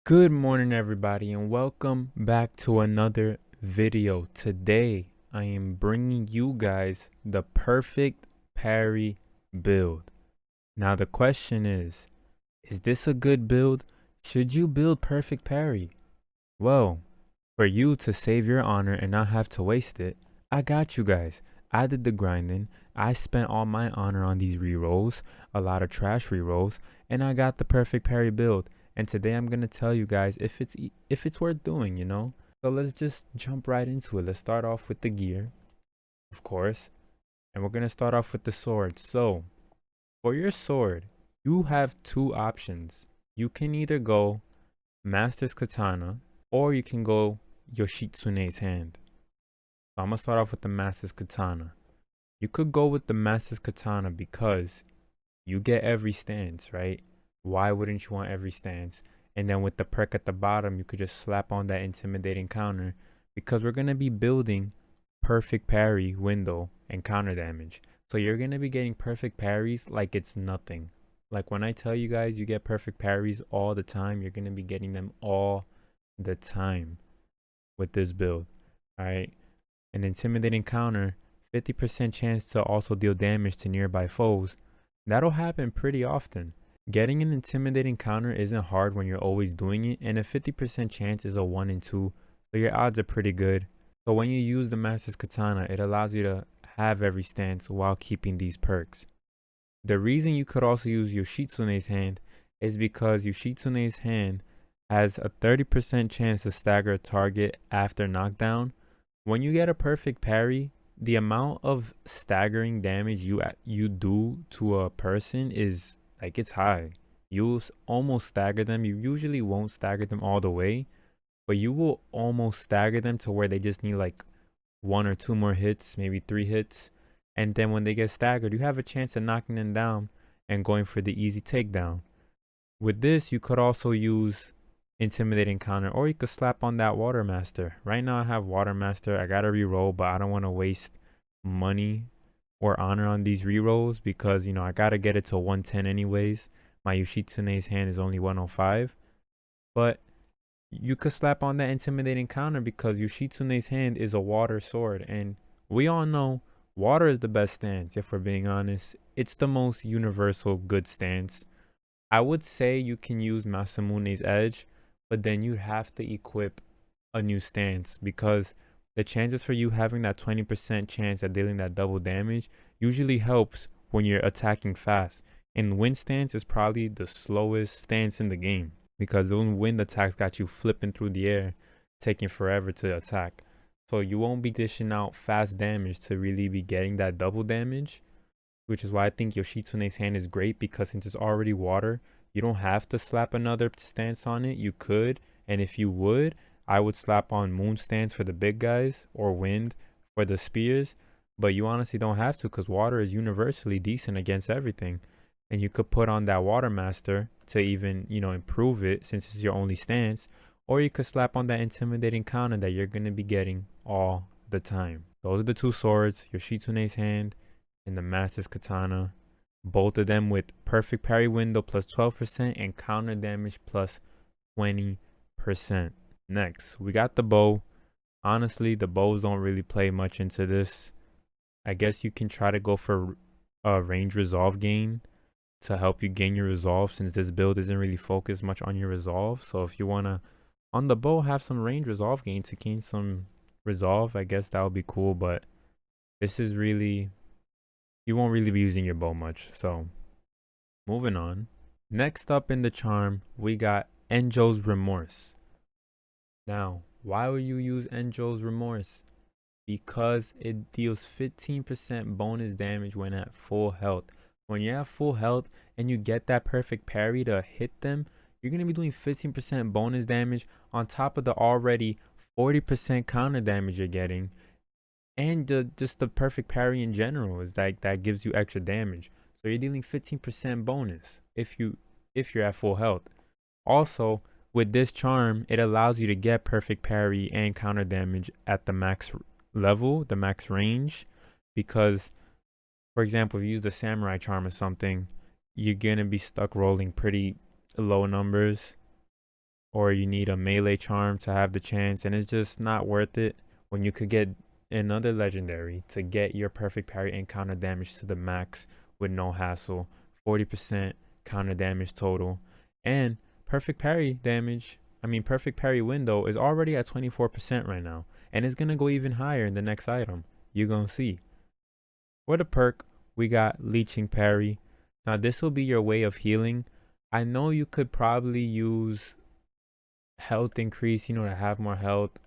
Good morning, everybody, and welcome back to another video. Today, I am bringing you guys the perfect parry build. Now, the question is this a good build? Should you build perfect parry? Well, for you to save your honor and not have to waste it, I got you guys. I did the grinding. I spent all my honor on these rerolls, a lot of trash rerolls, and I got the perfect parry build. And today I'm gonna tell you guys if it's worth doing. So let's just jump right into it. Let's start off with the gear, of course, and we're gonna start off with the sword. So for your sword, you have two options. You can either go Master's Katana, or you can go Yoshitsune's hand. So I'm gonna start off with the Master's Katana. You could go with the Master's Katana because you get every stance, right? Why wouldn't you want every stance? And then with the perk at the bottom, you could just slap on that intimidating counter because we're gonna be building perfect parry, window, and counter damage. So you're gonna be getting perfect parries like it's nothing. Like when I tell you guys you get perfect parries all the time, you're gonna be getting them all the time with this build. Alright. An intimidating counter, 50% chance to also deal damage to nearby foes. That'll happen pretty often. Getting an intimidating counter isn't hard when you're always doing it, and a 50% chance is a 1 in 2, so your odds are pretty good. So when you use the Master's Katana, it allows you to have every stance while keeping these perks. The reason you could also use Yoshitsune's hand is because Yoshitsune's hand has a 30% chance to stagger a target after knockdown. When you get a perfect parry, the amount of staggering damage you do to a person is like it's high. You'll almost stagger them. You usually won't stagger them all the way, but you will almost stagger them to where they just need like one or two more hits, maybe 3 hits. And then when they get staggered, you have a chance of knocking them down and going for the easy takedown. With this, you could also use intimidating counter, or you could slap on that water master. Right now I have water master. I gotta re-roll, but I don't want to waste money or honor on these re-rolls because I gotta get it to 110 anyways. My Yoshitsune's hand is only 105, but you could slap on that intimidating counter because Yoshitsune's hand is a water sword, and we all know water is the best stance. If we're being honest, it's the most universal good stance. I would say you can use Masamune's edge, but then you'd have to equip a new stance because the chances for you having that 20% chance at dealing that double damage usually helps when you're attacking fast. And wind stance is probably the slowest stance in the game because those wind attacks got you flipping through the air, taking forever to attack. So you won't be dishing out fast damage to really be getting that double damage, which is why I think Yoshitsune's hand is great because since it's already water, you don't have to slap another stance on it. You could, and if you would, I would slap on moon stance for the big guys or wind for the spears, but you honestly don't have to because water is universally decent against everything. And you could put on that water master to even, improve it since it's your only stance, or you could slap on that intimidating counter that you're going to be getting all the time. Those are the two swords, Yoshitsune's hand and the Master's Katana. Both of them with perfect parry window plus 12% and counter damage plus 20%. Next, we got the bow. Honestly, the bows don't really play much into this. I guess you can try to go for a range resolve gain to help you gain your resolve since this build isn't really focused much on your resolve. So if you want to, on the bow, have some range resolve gain to gain some resolve, I guess that would be cool. But this is really, you won't really be using your bow much. So moving on. Next up in the charm, we got Enjo's Remorse. Now, why would you use Enjo's Remorse? Because it deals 15% bonus damage when at full health. When you have full health and you get that perfect parry to hit them, you're going to be doing 15% bonus damage on top of the already 40% counter damage you're getting. And just the perfect parry in general is that gives you extra damage. So you're dealing 15% bonus if you're at full health. Also, with this charm, it allows you to get perfect parry and counter damage at the max level, the max range, because for example, if you use the samurai charm or something, you're gonna be stuck rolling pretty low numbers or you need a melee charm to have the chance, and it's just not worth it when you could get another legendary to get your perfect parry and counter damage to the max with no hassle. 40% counter damage total, and perfect parry damage, perfect parry window is already at 24% right now, and it's gonna go even higher in the next item. You're gonna see. For the perk, we got leeching parry. Now this will be your way of healing. I know you could probably use health increase, to have more health,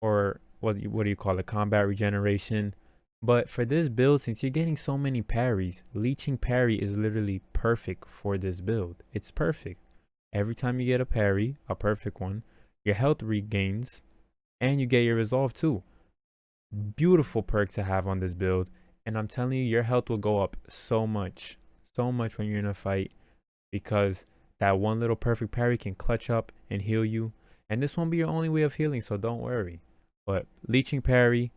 or what do you call it, combat regeneration. But for this build, since you're getting so many parries, leeching parry is literally perfect for this build. It's perfect. Every time you get a parry, a perfect one, your health regains and you get your resolve too. Beautiful perk to have on this build. And I'm telling you, your health will go up so much when you're in a fight, because that one little perfect parry can clutch up and heal you. And this won't be your only way of healing, so don't worry. But leeching parry,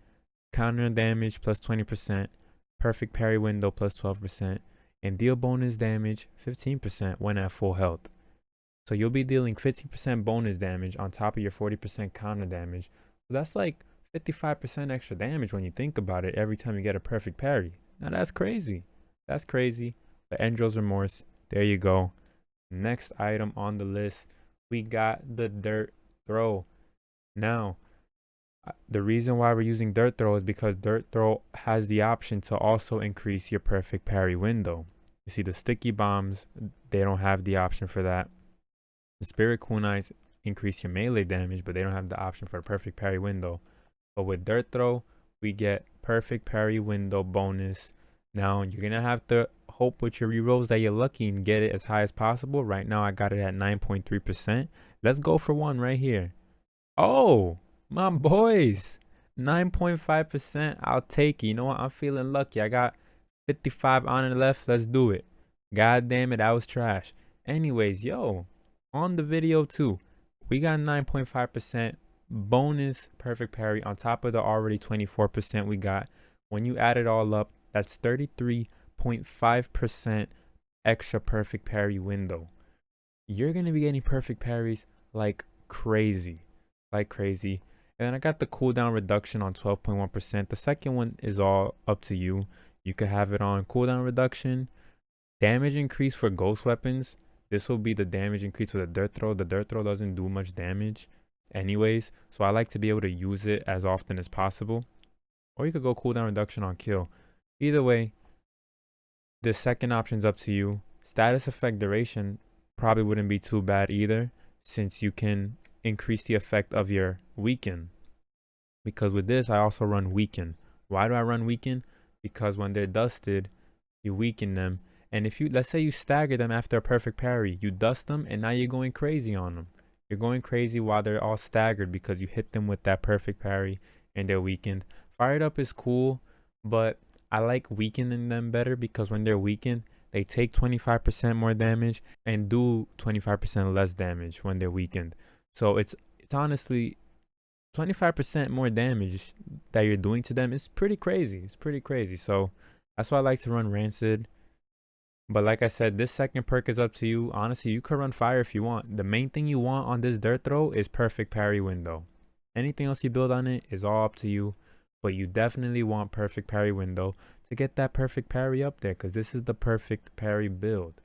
counter damage plus 20%, perfect parry window plus 12%, and deal bonus damage 15% when at full health. So you'll be dealing 15% bonus damage on top of your 40% counter damage. So that's like 55% extra damage when you think about it every time you get a perfect parry. Now that's crazy. That's crazy. But Endro's Remorse, there you go. Next item on the list, we got the Dirt Throw. Now, the reason why we're using Dirt Throw is because Dirt Throw has the option to also increase your perfect parry window. You see, the sticky bombs, they don't have the option for that. The Spirit Kunais increase your melee damage, but they don't have the option for a perfect parry window. But with Dirt Throw, we get perfect parry window bonus. Now, you're going to have to hope with your rerolls that you're lucky and get it as high as possible. Right now, I got it at 9.3%. Let's go for one right here. Oh, my boys, 9.5%. I'll take it. You know what? I'm feeling lucky. I got 55 on the left. Let's do it. God damn it, that was trash. Anyways, yo, on the video too, we got 9.5% bonus perfect parry on top of the already 24% we got. When you add it all up, that's 33.5% extra perfect parry window. You're gonna be getting perfect parries like crazy. And then I got the cooldown reduction on 12.1%. The second one is all up to you. You could have it on cooldown reduction, damage increase for ghost weapons. This will be the damage increase for the Dirt Throw. The Dirt Throw doesn't do much damage anyways, so I like to be able to use it as often as possible. Or you could go cooldown reduction on kill. Either way, the second option's up to you. Status effect duration probably wouldn't be too bad either, since you can increase the effect of your weaken. Because with this, I also run weaken. Why do I run weaken? Because when they're dusted, you weaken them. And if you, let's say you stagger them after a perfect parry, you dust them and now you're going crazy on them. You're going crazy while they're all staggered because you hit them with that perfect parry and they're weakened. Fired up is cool, but I like weakening them better because when they're weakened, they take 25% more damage and do 25% less damage when they're weakened. So it's honestly 25% more damage that you're doing to them. It's pretty crazy. So that's why I like to run Rancid. But like I said, this second perk is up to you. Honestly, you could run fire if you want. The main thing you want on this Dirt Throw is perfect parry window. Anything else you build on it is all up to you. But you definitely want perfect parry window to get that perfect parry up there, because this is the perfect parry build.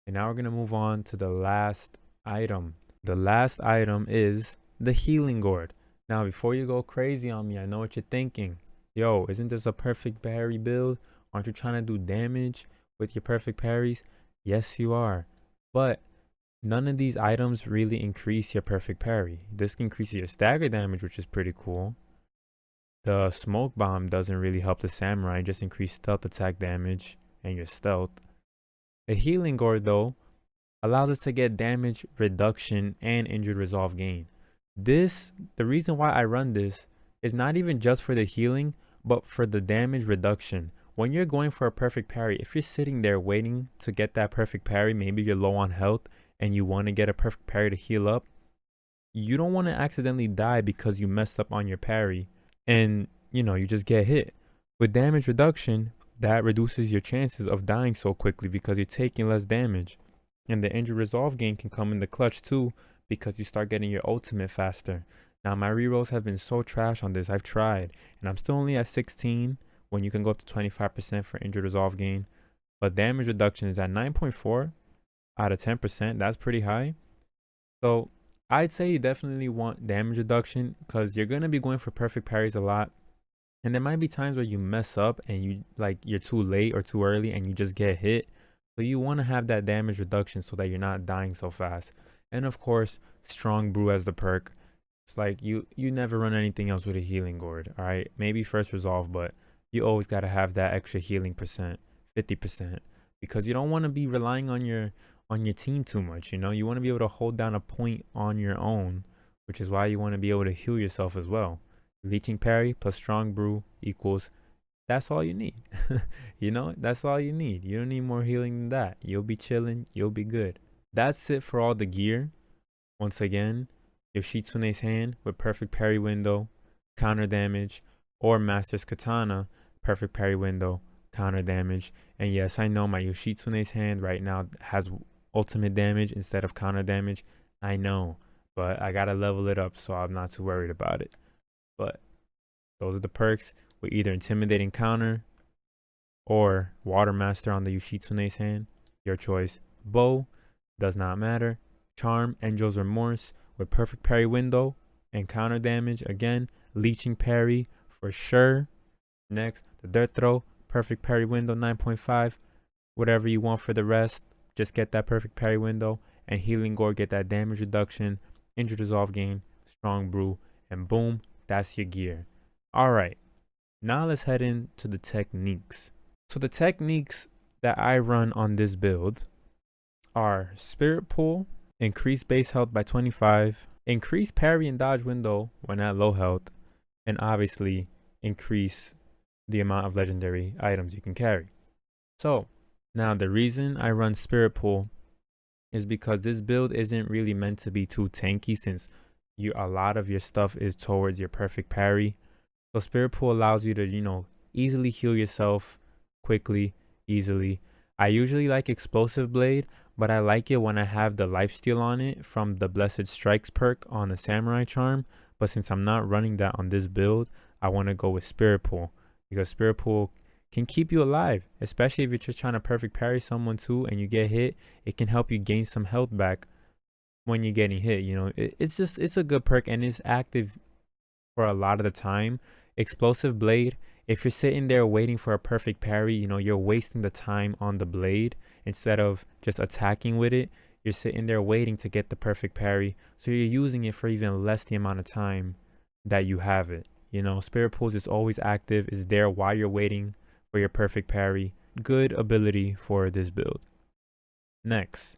And now we're going to move on to the last item. The last item is the Healing Gourd. Now, before you go crazy on me, I know what you're thinking. Yo, isn't this a perfect parry build? Aren't you trying to do damage with your perfect parries? Yes, you are. But none of these items really increase your perfect parry. This increases your stagger damage, which is pretty cool. The smoke bomb doesn't really help the samurai, just increase stealth attack damage and your stealth. The Healing Gourd, though, allows us to get damage reduction and injured resolve gain. The reason why I run this is not even just for the healing, but for the damage reduction. When you're going for a perfect parry, if you're sitting there waiting to get that perfect parry, maybe you're low on health and you want to get a perfect parry to heal up, you don't want to accidentally die because you messed up on your parry and you just get hit. With damage reduction, that reduces your chances of dying so quickly because you're taking less damage. And the injured resolve gain can come in the clutch too, because you start getting your ultimate faster. Now my rerolls have been so trash on this. I've tried, and I'm still only at 16 when you can go up to 25% for injured resolve gain. But damage reduction is at 9.4 out of 10%. That's pretty high. So I'd say you definitely want damage reduction because you're going to be going for perfect parries a lot. And there might be times where you mess up and you're too late or too early and you just get hit. So you want to have that damage reduction so that you're not dying so fast. And of course, strong brew as the perk. It's like you never run anything else with a healing gourd, all right? Maybe first resolve, but you always got to have that extra healing percent, 50%, because you don't want to be relying on your team too much, you know? You want to be able to hold down a point on your own, which is why you want to be able to heal yourself as well. Leeching parry plus strong brew equals, that's all you need. You know, that's all you need. You don't need more healing than that. You'll be chilling, you'll be good. That's it for all the gear. Once again, Yoshitsune's hand with perfect parry window, counter damage, or Master's Katana, perfect parry window, counter damage. And yes, I know my Yoshitsune's hand right now has ultimate damage instead of counter damage. I know, but I gotta level it up, so I'm not too worried about it. But those are the perks with either intimidating counter or water master on the Yoshitsune's hand. Your choice. Bow does not matter. Charm, Angel's Remorse with perfect parry window and counter damage. Again, leeching parry for sure. Next, the dirt throw, perfect parry window 9.5. Whatever you want for the rest, just get that perfect parry window. And healing gourd, get that damage reduction, injured resolve gain, strong brew, and boom, that's your gear. All right, now let's head into the techniques. So the techniques that I run on this build are Spirit Pull, increase base health by 25, increase parry and dodge window when at low health, and obviously increase the amount of legendary items you can carry. So now the reason I run Spirit Pull is because this build isn't really meant to be too tanky, since a lot of your stuff is towards your perfect parry. So Spirit Pull allows you to, you know, easily heal yourself quickly, easily. I usually like Explosive Blade, but I like it when I have the lifesteal on it from the Blessed Strikes perk on the Samurai Charm. But since I'm not running that on this build, I want to go with Spirit Pull, because Spirit Pull can keep you alive, especially if you're just trying to perfect parry someone too and you get hit. It can help you gain some health back when you're getting hit. You know, it's a good perk and it's active for a lot of the time. Explosive Blade, if you're sitting there waiting for a perfect parry, you know, you're wasting the time on the blade instead of just attacking with it. You're sitting there waiting to get the perfect parry, so you're using it for even less the amount of time that you have it. You know, Spirit Pulls is always active, is there while you're waiting for your perfect parry. Good ability for this build. Next,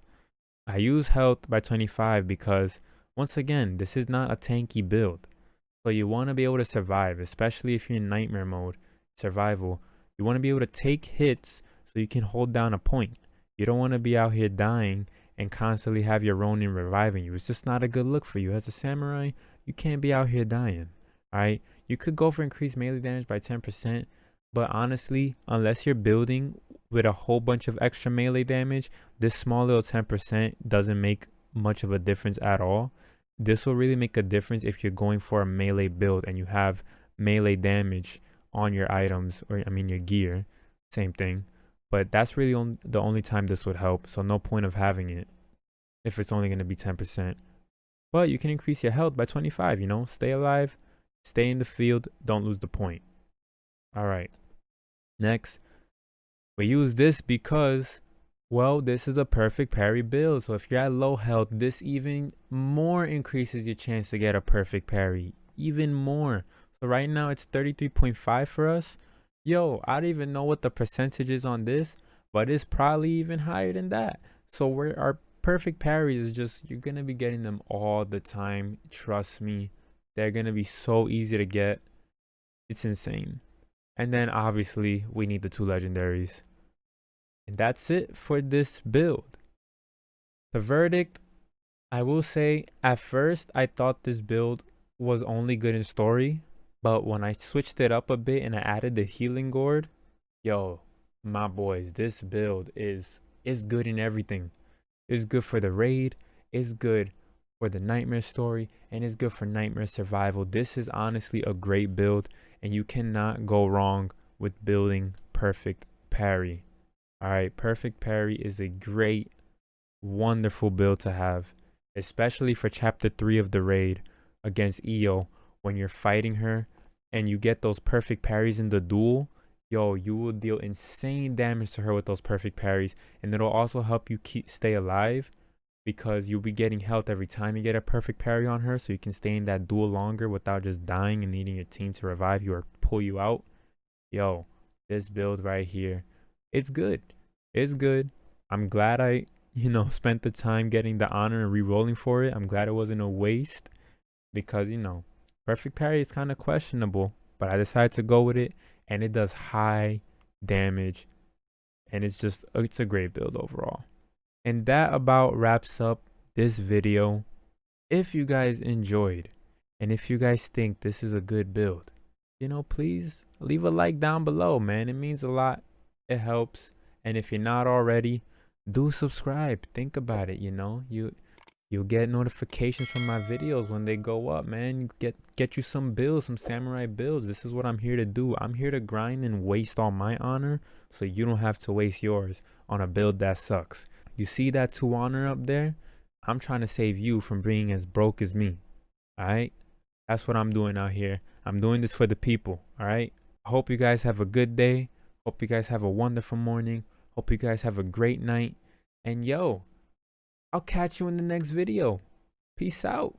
I use health by 25 because, once again, this is not a tanky build. So you want to be able to survive, especially if you're in nightmare mode, survival. You want to be able to take hits so you can hold down a point. You don't want to be out here dying and constantly have your Ronin reviving you. It's just not a good look for you. As a samurai, you can't be out here dying. Alright? You could go for increased melee damage by 10%, but honestly, unless you're building with a whole bunch of extra melee damage, this small little 10% doesn't make much of a difference at all. This will really make a difference if you're going for a melee build and you have melee damage on your items, or I mean your gear, same thing. But that's really the only time this would help, so no point of having it if it's only going to be 10%. But you can increase your health by 25, you know, stay alive, stay in the field, don't lose the point. All right, next, we use this because, well, this is a perfect parry build. So if you're at low health, this even more increases your chance to get a perfect parry, even more. So right now it's 33.5 for us. Yo, I don't even know what the percentage is on this, but it's probably even higher than that. So our perfect parries is just, you're going to be getting them all the time. Trust me, they're going to be so easy to get. It's insane. And then obviously we need the 2 legendaries. And that's it for this build. The verdict, I will say, at first I thought this build was only good in story, but when I switched it up a bit and I added the healing gourd, yo, my boys, this build is good in everything. It's good for the raid, it's good for the nightmare story, and it's good for nightmare survival. This is honestly a great build, and you cannot go wrong with building perfect parry. All right, perfect parry is a great, wonderful build to have, especially for chapter 3 of the raid against Io. When you're fighting her and you get those perfect parries in the duel, yo, you will deal insane damage to her with those perfect parries, and it'll also help you stay alive, because you'll be getting health every time you get a perfect parry on her, so you can stay in that duel longer without just dying and needing your team to revive you or pull you out. Yo, this build right here, it's good. It's good. I'm glad I, spent the time getting the honor and re-rolling for it. I'm glad it wasn't a waste, because, perfect parry is kind of questionable, but I decided to go with it, and it does high damage, and it's a great build overall. And that about wraps up this video. If you guys enjoyed, and if you guys think this is a good build, please leave a like down below, man. It means a lot. It helps. And if you're not already, do subscribe. Think about it, you'll get notifications from my videos when they go up, man. Get you some builds, some samurai builds. This is what I'm here to do. I'm here to grind and waste all my honor, so you don't have to waste yours on a build that sucks. You see that 2 honor up there? I'm trying to save you from being as broke as me. All right? That's what I'm doing out here. I'm doing this for the people. All right? I hope you guys have a good day. Hope you guys have a wonderful morning. Hope you guys have a great night. And yo, I'll catch you in the next video. Peace out.